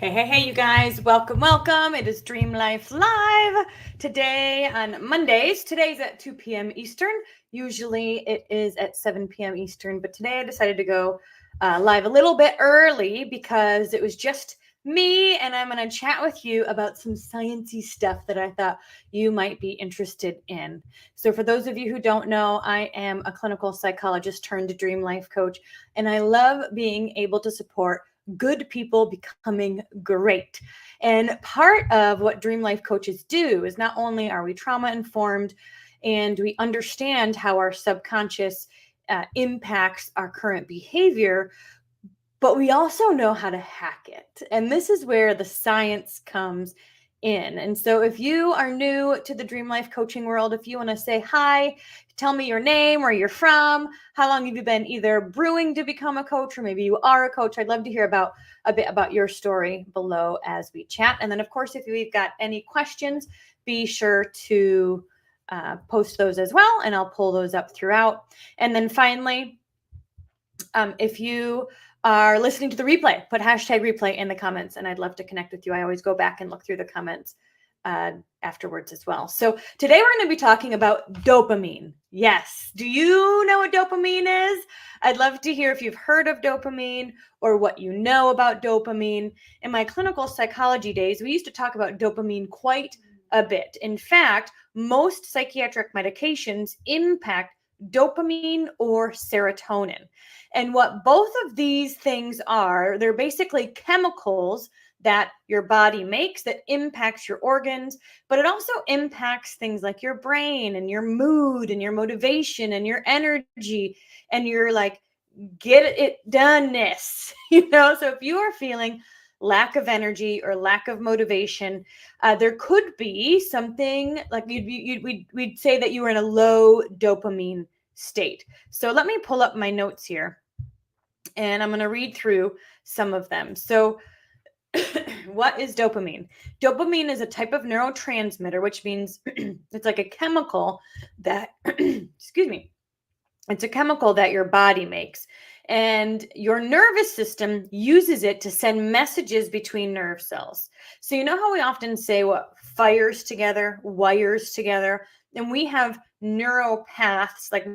Hey, you guys. Welcome. It is Dream Life Live today on Mondays. Today's at 2 p.m. Eastern. Usually it is at 7 p.m. Eastern, but today I decided to go live a little bit early because it was just me, and I'm going to chat with you about some sciencey stuff that I thought you might be interested in. So for those of you who don't know, I am a clinical psychologist turned dream life coach, and I love being able to support good people becoming great. And part of what Dream Life coaches do is not only are we trauma informed and we understand how our subconscious impacts our current behavior, but we also know how to hack it. And this is where the science comes in. And so if you are new to the Dream Life coaching world, if you want to say hi, tell me your name, where you're from, how long have you been either brewing to become a coach, or maybe you are a coach. I'd love to hear a bit about your story below as we chat. And then, of course, if you've got any questions, be sure to post those as well, and I'll pull those up throughout. And then finally, if you are listening to the replay, put hashtag replay in the comments, and I'd love to connect with you. I always go back and look through the comments afterwards as well. So today we're going to be talking about dopamine. Yes. Do you know what dopamine is? I'd love to hear if you've heard of dopamine or what you know about dopamine. In my clinical psychology days, we used to talk about dopamine quite a bit. In fact, most psychiatric medications impact dopamine or serotonin. And what both of these things are, they're basically chemicals that your body makes that impacts your organs, but it also impacts things like your brain and your mood and your motivation and your energy and your like get it doneness, So if you are feeling lack of energy or lack of motivation, there could be something like we'd say that you were in a low dopamine state. So let me pull up my notes here, and I'm going to read through some of them. So what is dopamine? Dopamine is a type of neurotransmitter, which means it's like a chemical that, excuse me, it's a chemical that your body makes. And your nervous system uses it to send messages between nerve cells. So you know how we often say what fires together, wires together, and we have neural paths, like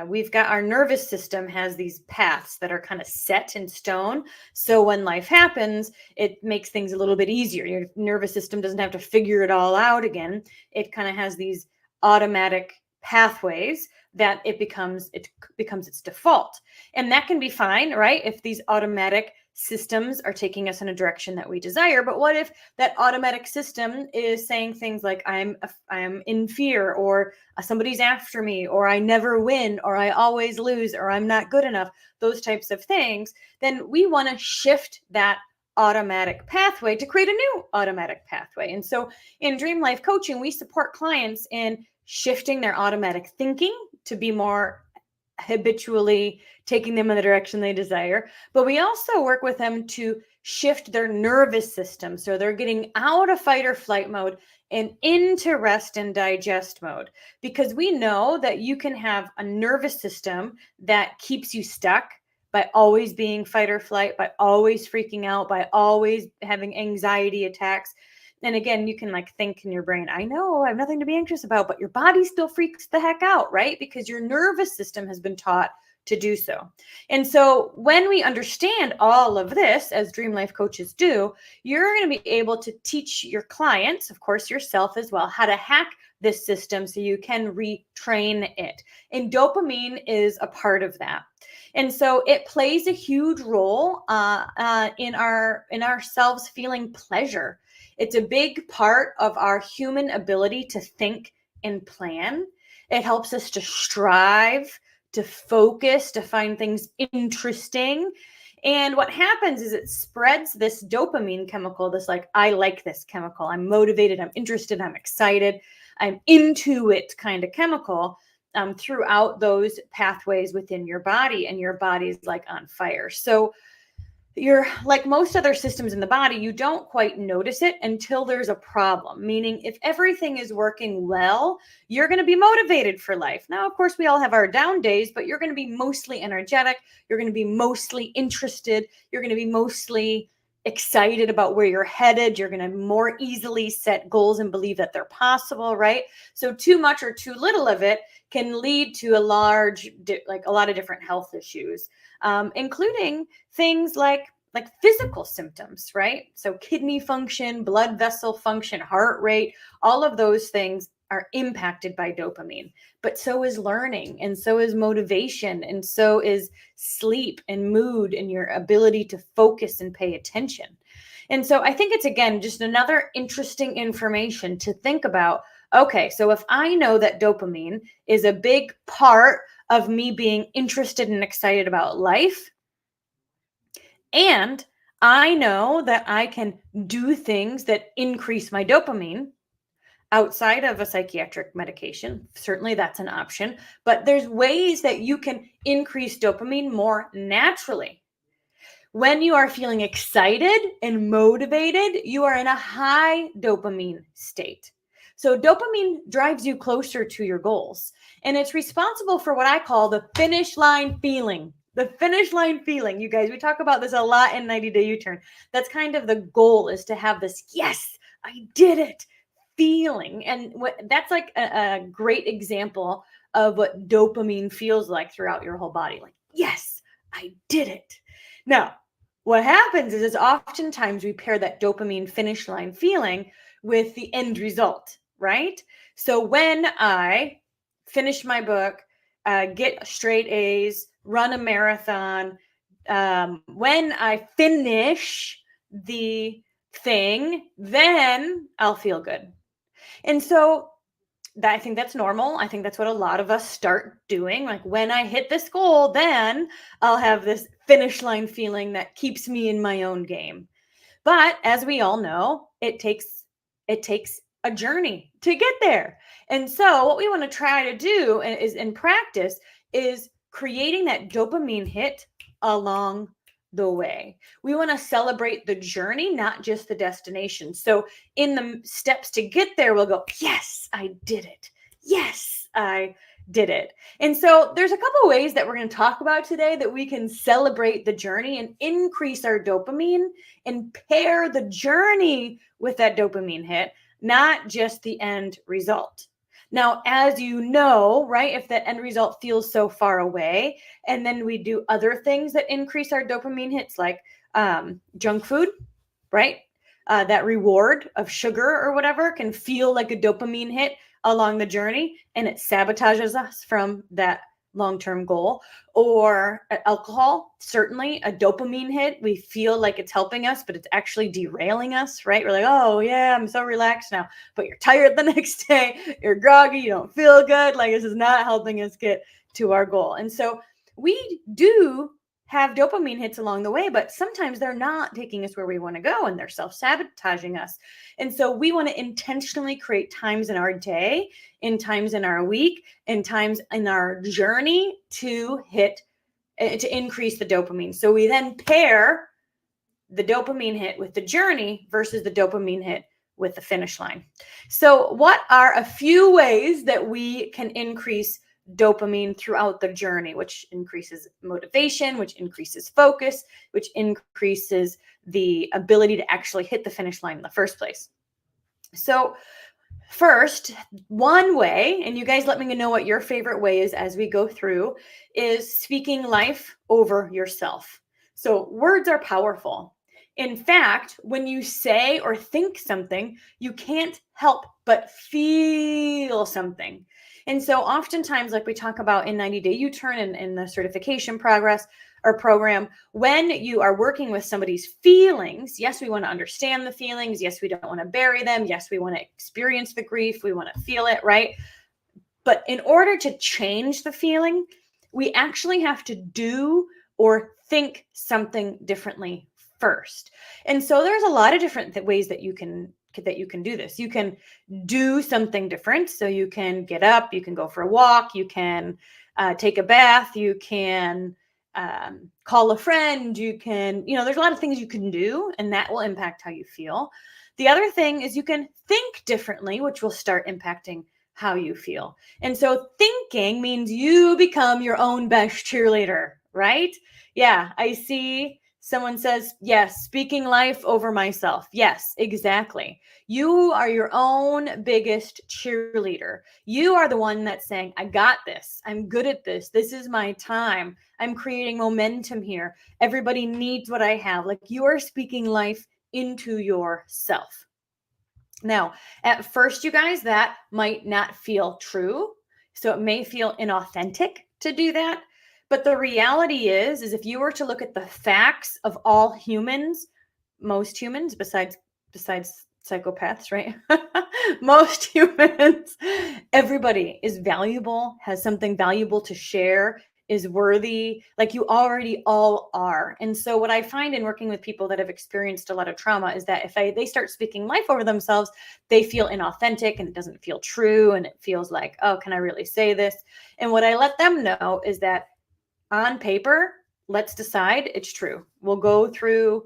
we've got our nervous system has these paths that are kind of set in stone. So when life happens, it makes things a little bit easier. Your nervous system doesn't have to figure it all out again. It kind of has these automatic pathways that it becomes its default. And that can be fine, right? If these automatic systems are taking us in a direction that we desire. But what if that automatic system is saying things like I'm in fear, or somebody's after me, or I never win, or I always lose, or I'm not good enough, those types of things, then we want to shift that automatic pathway to create a new automatic pathway. And so in Dream Life Coaching, we support clients in shifting their automatic thinking to be more habitually taking them in the direction they desire. But we also work with them to shift their nervous system. So they're getting out of fight or flight mode and into rest and digest mode. Because we know that you can have a nervous system that keeps you stuck by always being fight or flight, by always freaking out, by always having anxiety attacks. And again, you can like think in your brain, I know I have nothing to be anxious about, but your body still freaks the heck out, right? Because your nervous system has been taught to do so. And so when we understand all of this, as Dream Life coaches do, you're going to be able to teach your clients, of course, yourself as well, how to hack this system so you can retrain it. And dopamine is a part of that. And so it plays a huge role in ourselves feeling pleasure. It's a big part of our human ability to think and plan. It helps us to strive, to focus, to find things interesting. And what happens is it spreads this dopamine chemical, this like, I like this chemical. I'm motivated, I'm interested, I'm excited, I'm into it kind of chemical throughout those pathways within your body, and your body is like on fire. So you're like most other systems in the body, you don't quite notice it until there's a problem. Meaning, if everything is working well, you're going to be motivated for life. Now, of course, we all have our down days, but you're going to be mostly energetic. You're going to be mostly interested. You're going to be mostly excited about where you're headed. You're going to more easily set goals and believe that they're possible, right? So too much or too little of it can lead to a lot of different health issues, including things like physical symptoms, right? So kidney function, blood vessel function, heart rate, all of those things are impacted by dopamine. But so is learning, and so is motivation, and so is sleep and mood and your ability to focus and pay attention. And so I think it's, again, just another interesting information to think about. Okay, so if I know that dopamine is a big part of me being interested and excited about life, and I know that I can do things that increase my dopamine outside of a psychiatric medication. Certainly that's an option, but there's ways that you can increase dopamine more naturally. When you are feeling excited and motivated, you are in a high dopamine state. So dopamine drives you closer to your goals, and it's responsible for what I call the finish line feeling. The finish line feeling, you guys, we talk about this a lot in 90 Day U-Turn. That's kind of the goal, is to have this, yes, I did it feeling. And that's like a great example of what dopamine feels like throughout your whole body. Like, yes, I did it. Now, what happens is oftentimes we pair that dopamine finish line feeling with the end result, right? So when I finish my book, get straight A's, run a marathon, when I finish the thing, then I'll feel good. And so I think that's normal. I think that's what a lot of us start doing. Like, when I hit this goal, then I'll have this finish line feeling that keeps me in my own game. But as we all know, it takes a journey to get there. And so what we want to try to do is, in practice, is creating that dopamine hit along the way. We want to celebrate the journey, not just the destination. So in the steps to get there, we'll go, yes, I did it. Yes, I did it. And so there's a couple ways that we're going to talk about today that we can celebrate the journey and increase our dopamine and pair the journey with that dopamine hit, not just the end result. Now, as you know, right, if that end result feels so far away, and then we do other things that increase our dopamine hits, like junk food, right? That reward of sugar or whatever can feel like a dopamine hit along the journey, and it sabotages us from that long-term goal. Or alcohol, certainly a dopamine hit. We feel like it's helping us, but it's actually derailing us, right? We're like, oh yeah, I'm so relaxed now, but you're tired the next day, you're groggy, you don't feel good. Like, this is not helping us get to our goal. And so we do have dopamine hits along the way, but sometimes they're not taking us where we want to go, and they're self-sabotaging us. And so we want to intentionally create times in our day, in times in our week, and times in our journey to increase the dopamine. So we then pair the dopamine hit with the journey versus the dopamine hit with the finish line. So what are a few ways that we can increase dopamine throughout the journey, which increases motivation, which increases focus, which increases the ability to actually hit the finish line in the first place? So first, one way, and you guys let me know what your favorite way is as we go through, is speaking life over yourself. So words are powerful. In fact, when you say or think something, you can't help but feel something. And so oftentimes, like we talk about in 90 Day U-Turn and in the certification progress or program, when you are working with somebody's feelings, yes, we want to understand the feelings. Yes, we don't want to bury them. Yes, we want to experience the grief. We want to feel it, right? But in order to change the feeling, we actually have to do or think something differently first. And so there's a lot of different ways that you can do this. You can do something different. So you can get up, you can go for a walk, you can take a bath, you can call a friend, you can, there's a lot of things you can do, and that will impact how you feel. The other thing is you can think differently, which will start impacting how you feel. And so thinking means you become your own best cheerleader, right? Yeah, I see someone says, yes, speaking life over myself. Yes, exactly. You are your own biggest cheerleader. You are the one that's saying, I got this. I'm good at this. This is my time. I'm creating momentum here. Everybody needs what I have. Like, you are speaking life into yourself. Now, at first, you guys, that might not feel true. So it may feel inauthentic to do that. But the reality is if you were to look at the facts of all humans, most humans besides psychopaths, right? Most humans, everybody is valuable, has something valuable to share, is worthy, like you already all are. And so what I find in working with people that have experienced a lot of trauma is that if they start speaking life over themselves, they feel inauthentic and it doesn't feel true. And it feels like, oh, can I really say this? And what I let them know is that on paper, let's decide it's true. We'll go through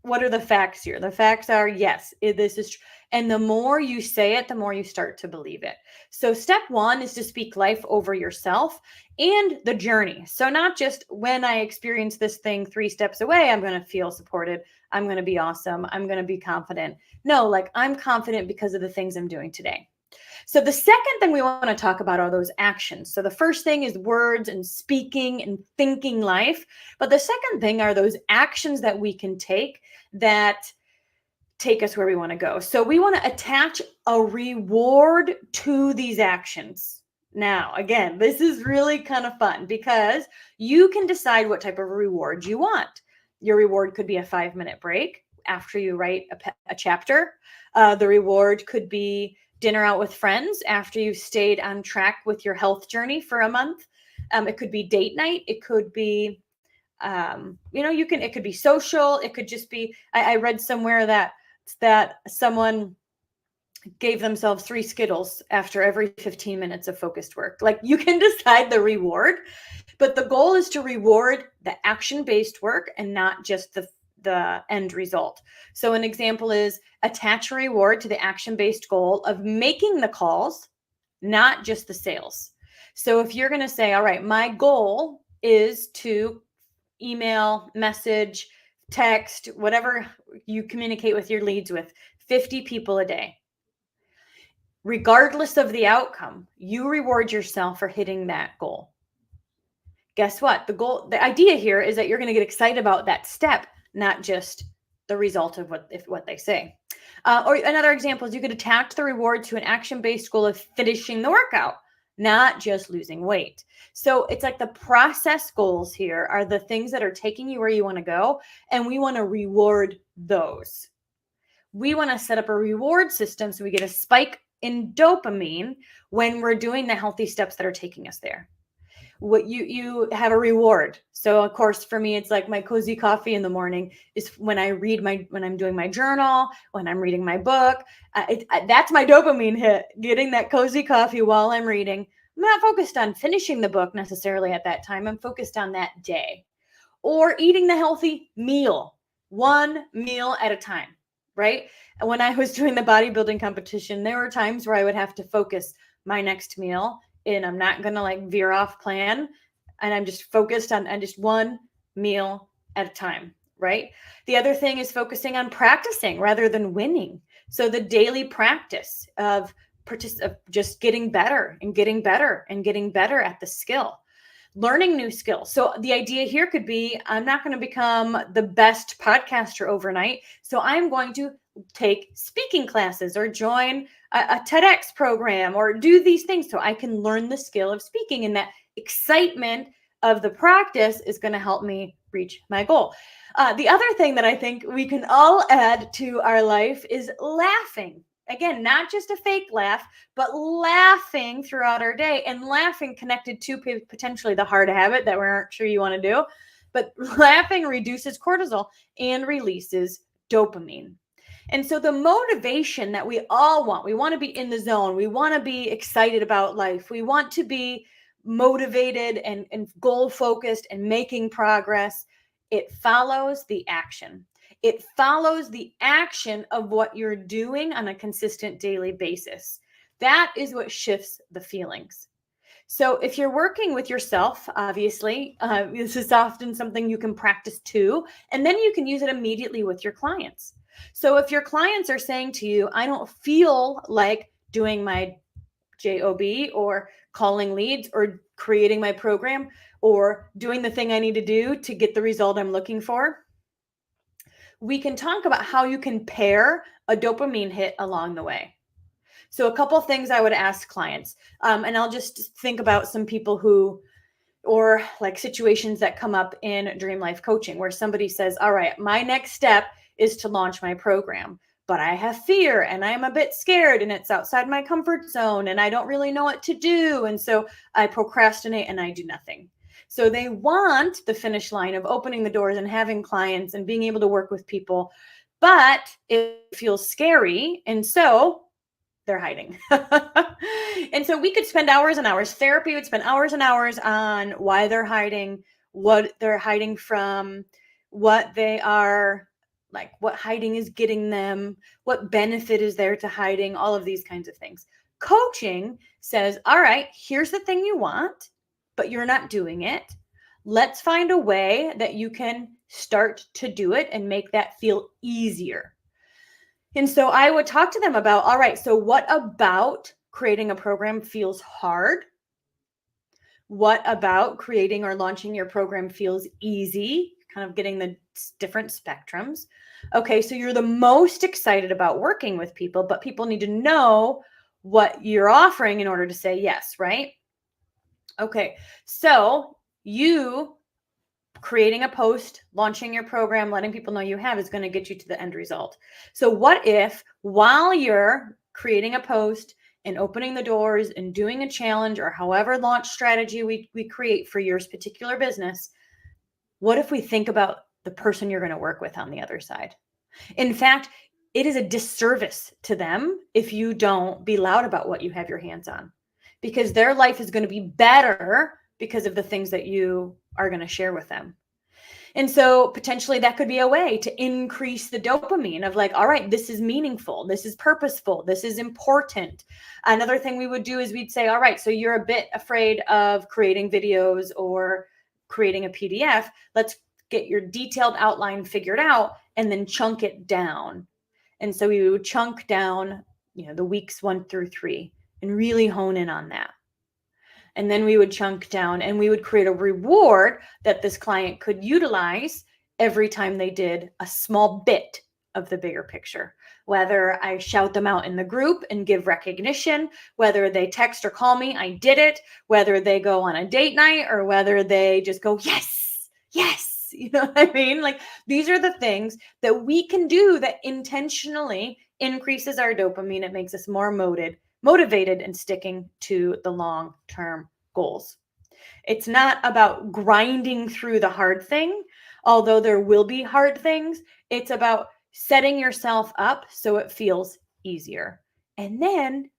what are the facts here? The facts are, yes, this is true. And the more you say it, the more you start to believe it. So step one is to speak life over yourself and the journey. So not just when I experience this thing 3 steps away, I'm going to feel supported. I'm going to be awesome. I'm going to be confident. No, like, I'm confident because of the things I'm doing today. So the second thing we want to talk about are those actions. So the first thing is words and speaking and thinking life. But the second thing are those actions that we can take that take us where we want to go. So we want to attach a reward to these actions. Now, again, this is really kind of fun because you can decide what type of reward you want. Your reward could be a 5-minute break after you write a chapter. The reward could be dinner out with friends after you've stayed on track with your health journey for a month. It could be date night. It could be, it could be social. It could just be, I read somewhere that someone gave themselves 3 Skittles after every 15 minutes of focused work. Like, you can decide the reward, but the goal is to reward the action-based work and not just the end result. So an example is attach a reward to the action-based goal of making the calls, not just the sales. So if you're going to say, all right, my goal is to email, message, text, whatever you communicate with your leads with, 50 people a day. Regardless of the outcome, you reward yourself for hitting that goal. Guess what? The idea here is that you're going to get excited about that step, not just the result of what they say. Or another example is you could attach the reward to an action-based goal of finishing the workout, not just losing weight. So it's like the process goals here are the things that are taking you where you want to go, and we want to reward those. We want to set up a reward system so we get a spike in dopamine when we're doing the healthy steps that are taking us there. What you have a reward. So of course, for me, it's like my cozy coffee in the morning is when I'm doing my journal, when I'm reading my book. That's my dopamine hit, getting that cozy coffee while I'm reading. I'm not focused on finishing the book necessarily at that time. I'm focused on that day. Or eating the healthy meal, one meal at a time, right? When I was doing the bodybuilding competition, there were times where I would have to focus my next meal, and I'm not going to veer off plan. And I'm just focused on just one meal at a time, right? The other thing is focusing on practicing rather than winning. So the daily practice of just getting better and getting better and getting better at the skill, learning new skills. So the idea here could be, I'm not going to become the best podcaster overnight. So I'm going to take speaking classes or join a TEDx program or do these things so I can learn the skill of speaking. And that excitement of the practice is going to help me reach my goal. The other thing that I think we can all add to our life is laughing. Again, not just a fake laugh, but laughing throughout our day, and laughing connected to potentially the hard habit that we aren't sure you want to do. But laughing reduces cortisol and releases dopamine. And so the motivation that we all want, we want to be in the zone. We want to be excited about life. We want to be motivated and goal focused and making progress, it follows the action. It follows the action of what you're doing on a consistent daily basis. That is what shifts the feelings. So if you're working with yourself, obviously, this is often something you can practice too, and then you can use it immediately with your clients. So if your clients are saying to you, I don't feel like doing my job or calling leads or creating my program or doing the thing I need to do to get the result I'm looking for, we can talk about how you can pair a dopamine hit along the way. So a couple things I would ask clients, and I'll just think about some people who, or like situations that come up in Dream Life coaching where somebody says, all right, my next step is to launch my program, but I have fear and I'm a bit scared and it's outside my comfort zone and I don't really know what to do. And so I procrastinate and I do nothing. So they want the finish line of opening the doors and having clients and being able to work with people, but it feels scary. And so they're hiding. And so we could spend hours and hours. Therapy would spend hours and hours on why they're hiding, what they're hiding from, what they are like, what hiding is getting them, what benefit is there to hiding, all of these kinds of things. Coaching says, all right, here's the thing you want, but you're not doing it. Let's find a way that you can start to do it and make that feel easier. And so I would talk to them about, all right, so what about creating a program feels hard? What about creating or launching your program feels easy? Kind of getting the different spectrums. Okay, so you're the most excited about working with people, but people need to know what you're offering in order to say yes, right? Okay, so you creating a post, launching your program, letting people know you have is going to get you to the end result. So what if while you're creating a post and opening the doors and doing a challenge or however launch strategy we create for your particular business, what if we think about the person you're going to work with on the other side? In fact, it is a disservice to them if you don't be loud about what you have your hands on, because their life is going to be better because of the things that you are going to share with them. And so potentially that could be a way to increase the dopamine of like, all right, this is meaningful. This is purposeful. This is important. Another thing we would do is we'd say, all right, so you're a bit afraid of creating videos or creating a PDF. Let's get your detailed outline figured out and then chunk it down. And so we would chunk down, the weeks 1 through 3 and really hone in on that. And then we would chunk down and we would create a reward that this client could utilize every time they did a small bit of the bigger picture. Whether I shout them out in the group and give recognition, whether they text or call me, I did it, whether they go on a date night or whether they just go, yes, yes. You know what I mean? Like these are the things that we can do that intentionally increases our dopamine. It makes us more motivated and sticking to the long-term goals. It's not about grinding through the hard thing, although there will be hard things. It's about setting yourself up so it feels easier. And then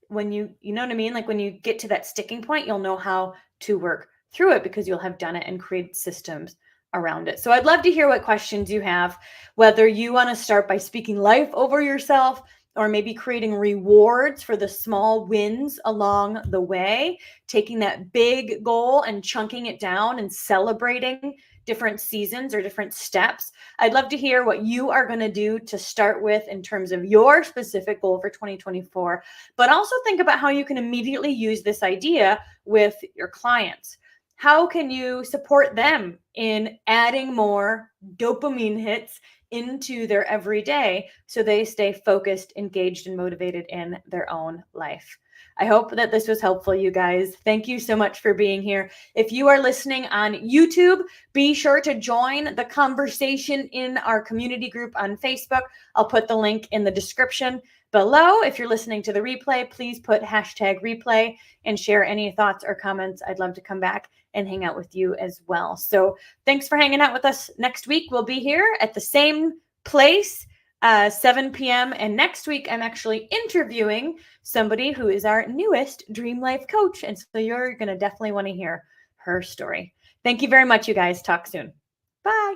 when you know what I mean? Like when you get to that sticking point, you'll know how to work through it because you'll have done it and created systems around it. So I'd love to hear what questions you have, whether you want to start by speaking life over yourself or maybe creating rewards for the small wins along the way, taking that big goal and chunking it down and celebrating different seasons or different steps. I'd love to hear what you are going to do to start with in terms of your specific goal for 2024, but also think about how you can immediately use this idea with your clients. How can you support them in adding more dopamine hits into their everyday so they stay focused, engaged, and motivated in their own life? I hope that this was helpful, you guys. Thank you so much for being here. If you are listening on YouTube, be sure to join the conversation in our community group on Facebook. I'll put the link in the description below. If you're listening to the replay, please put #replay and share any thoughts or comments. I'd love to come back and hang out with you as well. So thanks for hanging out with us. Next week, we'll be here at the same place, 7 p.m. And next week, I'm actually interviewing somebody who is our newest Dream Life coach. And so you're going to definitely want to hear her story. Thank you very much, you guys. Talk soon. Bye.